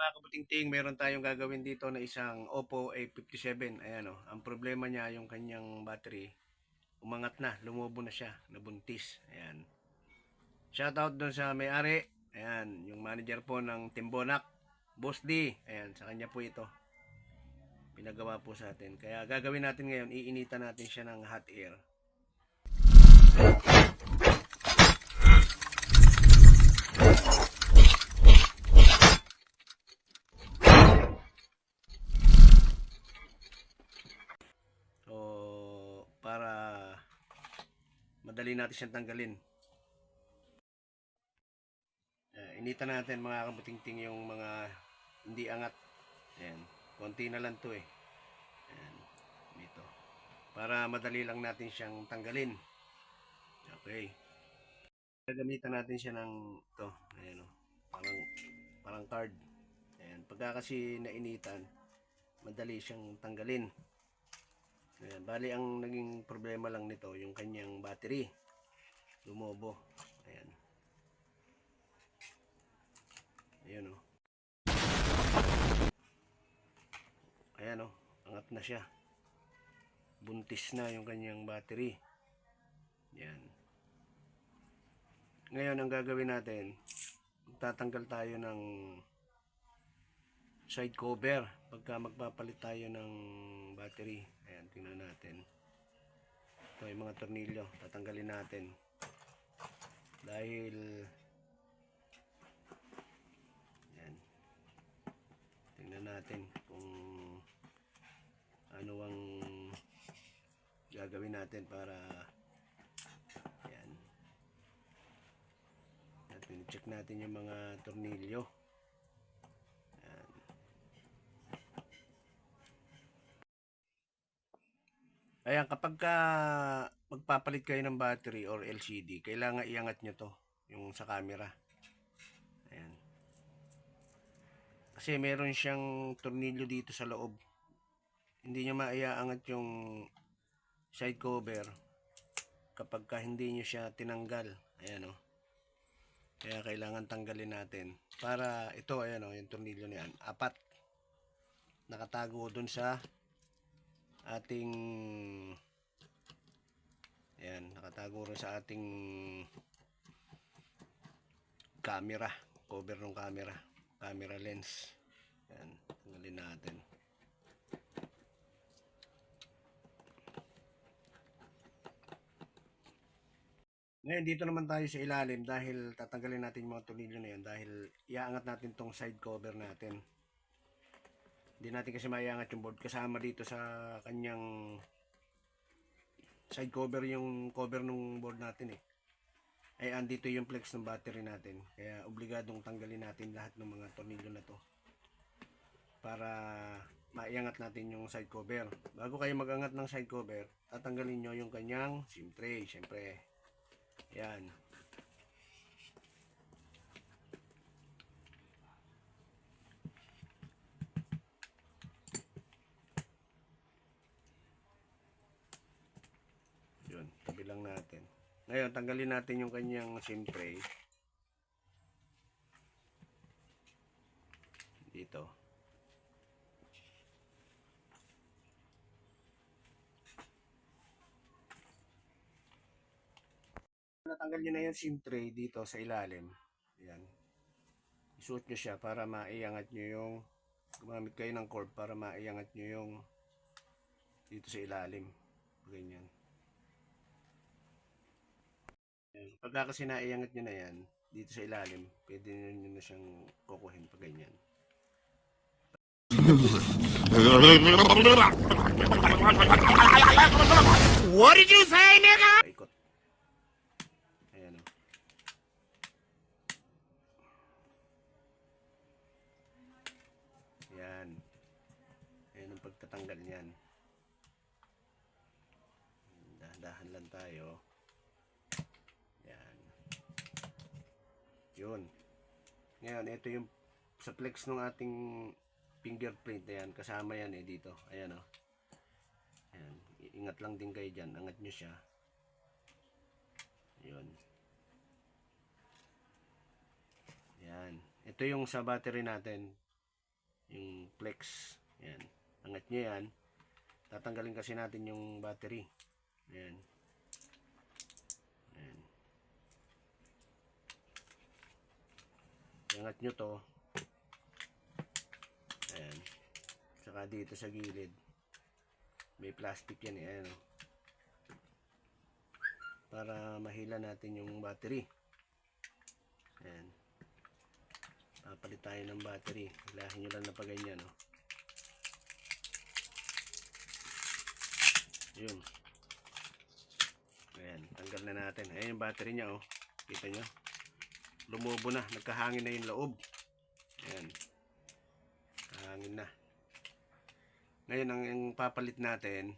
Mga kabutingting, meron tayong gagawin dito na isang Oppo A57. Ayan o. Ang problema niya, yung kanyang battery, umangat na, lumubo na siya, nabuntis. Ayan. Shoutout doon sa may-ari. Ayan, yung manager po ng Timbonak, Boss D. Ayan, sa kanya po ito. Pinagawa po sa atin. Kaya gagawin natin ngayon, iinitan natin siya ng hot air. So, para madali natin siyang tanggalin. Initan natin mga kabutingting yung mga hindi angat. Ayan, konti na lang to eh. Ayan, dito. Para madali lang natin siyang tanggalin. Okay. Gagamitan natin siya ng to. Ayan o. Parang card. Ayan. Pagka kasi nainitan, madali siyang tanggalin. Ayan. Bali ang naging problema lang nito, yung kanyang battery. Lumobo. Ayan. Ayan o. Ayan o. Angat na siya. Buntis na yung kanyang battery. Ayan. Ngayon ang gagawin natin, magtatanggal tayo ng side cover pagka magpapalit tayo ng battery. Ayan, tingnan natin. Ito yung mga tornilyo, tatanggalin natin. Dahil ayan, tingnan natin kung ano ang gagawin natin para ayan. Check natin yung mga tornilyo. Ayan. Ayan, kapag magpapalit kayo ng battery or LCD, kailangan iangat nyo to, yung sa camera. Ayan. Kasi meron siyang tornilyo dito sa loob. Hindi nyo maiaangat yung side cover kapag hindi nyo siya tinanggal. Ayan o. Kaya kailangan tanggalin natin. Para ito, ayan o, yung tornilyo na yan. 4. Nakatago dun sa ating ayan, nakatago rin sa ating camera, cover ng camera lens. Ayan, tanggalin natin. Ngayon dito naman tayo sa ilalim dahil tatanggalin natin yung mga tornilyo na yan dahil iaangat natin tong side cover natin. Hindi natin kasi maiangat yung board kasama dito sa kanyang side cover, yung cover ng board natin eh. Ay andito yung flex ng battery natin. Kaya obligadong tanggalin natin lahat ng mga tornilyo na to para maiangat natin yung side cover. Bago kayo magangat ng side cover, tatanggalin nyo yung kanyang SIM tray. Syempre, yan. Yun, tabi lang natin. Ngayon, tanggalin natin yung kanyang SIM tray. Dito. Natanggal nyo na yung SIM tray dito sa ilalim. Yan. Isuot nyo siya para maiangat nyo yung, gumamit kayo ng cord para maiangat nyo yung dito sa ilalim. Ganyan. Yan. Pagka kasi naiangat nyo na yan, dito sa ilalim, pwede nyo na siyang kukuhin pag ganyan. What did you say, nigga? Paikot. Ayan o. Ayan. Ayan ang pagtatanggal niyan. Dahan-dahan lang tayo. Ayan. Yun. Ngayon, ito yung sa flex ng ating fingerprint. Ayan, kasama yan eh dito. Ayan o. Ayan. Ingat lang din kayo dyan. Angat nyo siya. Yun. Ayan. Ito yung sa battery natin. yung flex. Ayan. Angat nyo yan. Tatanggalin kasi natin yung battery. Ayan. Ayan. Angat nyo to. Ayan. Saka dito sa gilid. May plastic yan eh. Ayan. Para mahila natin yung battery. Ayan. Papalit tayo ng battery. Hilahin nyo lang na pa ganyan. No? Yun. Ayan. Tanggal na natin. Ayan yung battery nya. Oh. Kita nyo. Lumubo na. Nagkahangin na yung loob. Ayan. Kahangin na. Ngayon ang papalit natin.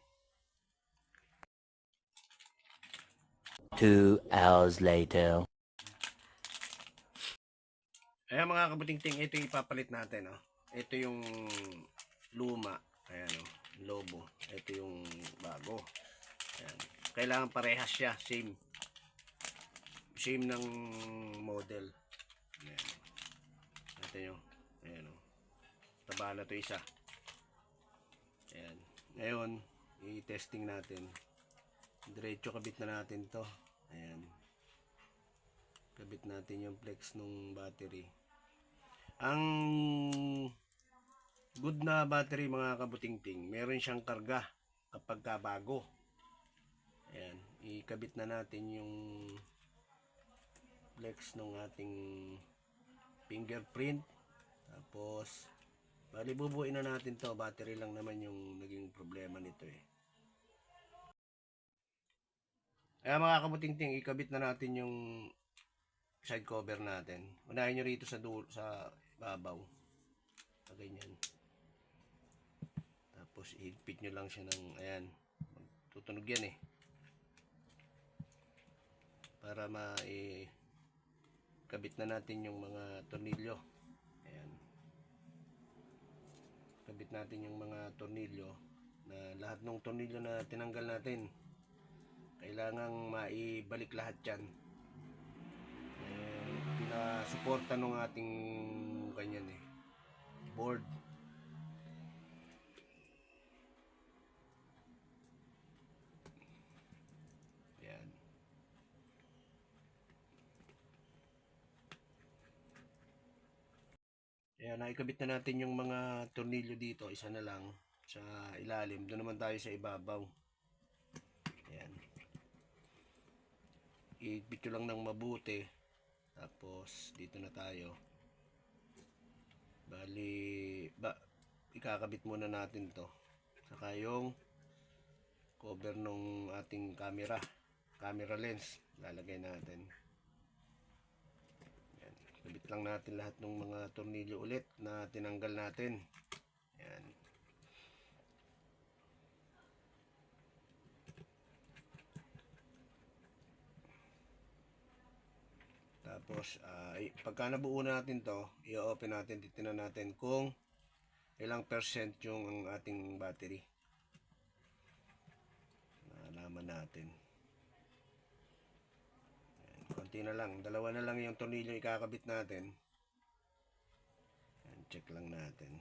2 hours later. Ayan mga kabuting-ting, ito yung ipapalit natin. Oh. Ito yung luma. Ayan o, lobo. Ito yung bago. Ayan. Kailangan parehas siya, same. Same ng model. Ayan. Ito nyo. Ayan o. Taba na ito isa. Ayan. Ngayon, i-testing natin. Diretso kabit na natin to. Ayan. Kabit natin yung flex ng battery. Ang good na battery mga kabuting-ting, meron siyang karga kapag bago. Ayan. Ikabit na natin yung flex ng ating fingerprint. Tapos, bali bubuin na natin to. Battery lang naman yung naging problema nito eh. Ayan mga kabuting-ting, ikabit na natin yung side cover natin. Unahin nyo rito sa babaw. Ganyan. Tapos ihigpit nyo lang siya ng, ayan, tutunog yan eh. Para kabit na natin yung mga tornilyo. Ayan. Kabit natin yung mga tornilyo na lahat ng tornilyo na tinanggal natin. Kailangang maibalik lahat yan. Pinasuporta ng ating ganyan eh, board. Ayan. Ayan, naikabit na natin yung mga tornilyo dito. Isa na lang sa ilalim. Doon naman tayo sa ibabaw. Ayan. I-bit ko lang ng mabuti. Tapos dito na tayo. Bali, ikakabit muna natin to. Saka yung cover nung ating camera lens, lalagay natin. Ayan. Kabit lang natin lahat ng mga tornilyo ulit na tinanggal natin. Ayan. Tapos, pagka nabuo natin to, i-open natin, titignan natin kung ilang percent yung ang ating battery. Nalaman natin. Ayan, konti na lang. Dalawa na lang yung tornilyo ikakabit natin. Ayan, check lang natin.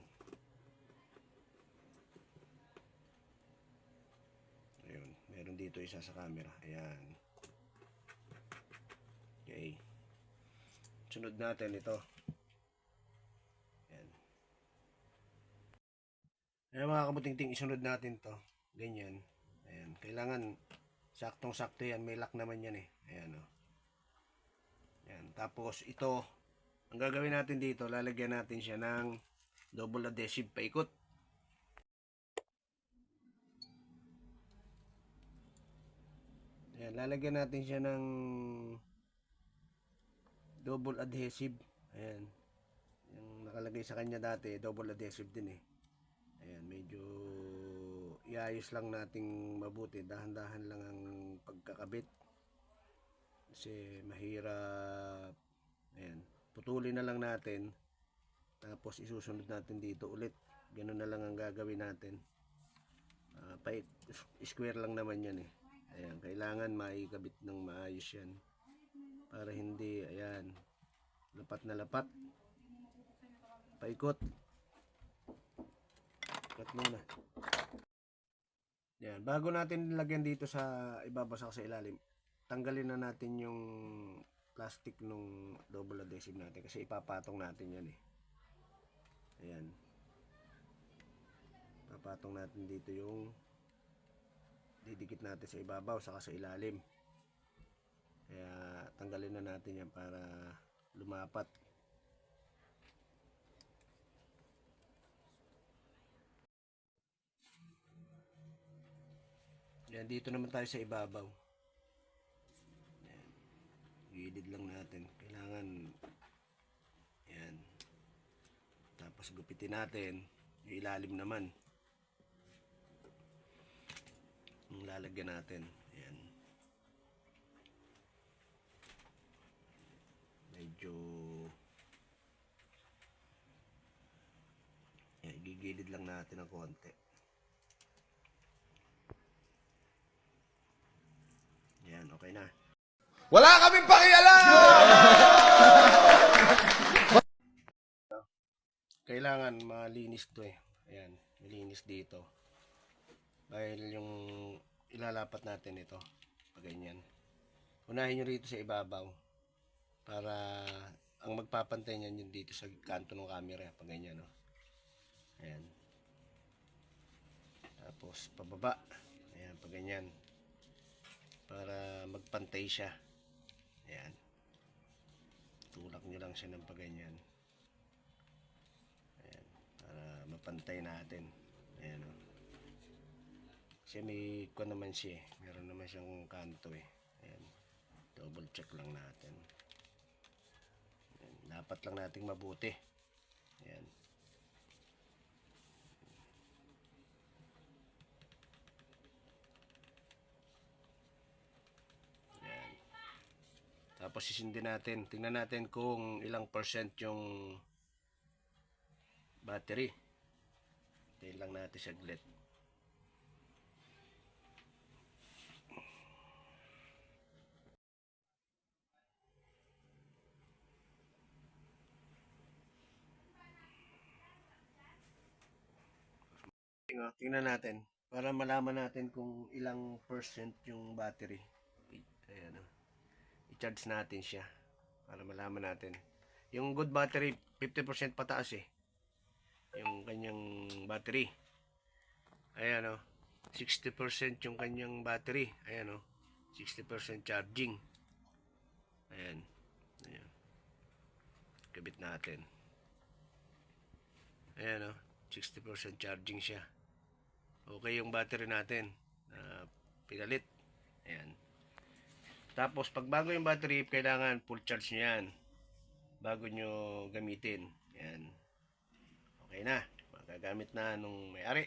Ayun, meron dito isa sa camera. Ayan. Okay. Sunod natin ito. Ayan. Ayan mga kabuting-ting, isunod natin to. Ganyan. Ayan. Kailangan saktong-sakto yan. May lock naman yan eh. Ayan o. Ayan. Tapos ito, ang gagawin natin dito, lalagyan natin siya ng double adhesive paikot. Ayan. Lalagyan natin siya ng double adhesive. Ayan. Yung nakalagay sa kanya dati, double adhesive din eh. Ayan, medyo iayos lang nating mabuti. Dahan-dahan lang ang pagkakabit. Kasi mahirap. Ayan. Putulin na lang natin. Tapos isusunod natin dito ulit. Ganun na lang ang gagawin natin. Square lang naman yan eh. Ayan, kailangan maikabit ng maayos yan. Para hindi, ayan, lapat na lapat, paikot. Cut muna. Yan. Bago natin lagyan dito sa ibabaw sa ilalim, tanggalin na natin yung plastic nung double adhesive natin kasi ipapatong natin yan eh. Ayan. Papatong natin dito yung didikit natin sa ibabaw saka sa ilalim. Kaya tanggalin na natin yan para lumapat. Yan, dito naman tayo sa ibabaw. Yan. Gilid lang natin. Kailangan yan. Tapos gupitin natin yung ilalim naman. Yung lalagyan natin. Yan. Medyo yan, gigilid lang natin ng konti. Yan, okay na. Wala kaming pakialam! Kailangan malinis to eh. Ayan, malinis dito. Dahil yung ilalapat natin ito, pag ganyan. Unahin nyo rito sa ibabaw. Para ang magpapantay niyan yun dito sa kanto ng camera. Pag ganyan, no? Ayan. Tapos, pababa. Ayan, pag ganyan. Para magpantay siya. Ayan. Tulak nyo lang siya ng pag ganyan. Ayan. Para mapantay natin. Ayan, o. Kasi may kuha naman siya. Meron naman siyang kanto eh. Ayan. Double check lang natin. Ayan. Dapat lang nating mabuti. Ayan. Ayan. Tapos sisindin natin. Tingnan natin kung ilang percent yung battery. Tayin lang natin saglit. Tingnan natin para malaman natin kung ilang percent yung battery. Ayan, i-charge natin siya para malaman natin. Yung good battery 50% pataas eh. Yung kanyang battery. Ayan, 60% yung kanyang battery. Ayan, 60% charging. Ayan. Ayan. Kabit natin. Ayan, 60% charging siya. Okay yung battery natin. Pinalit. Ayan. Tapos pag bago yung battery, kailangan full charge nyo yan bago nyo gamitin. Ayan. Okay na. Magagamit na nung may-ari.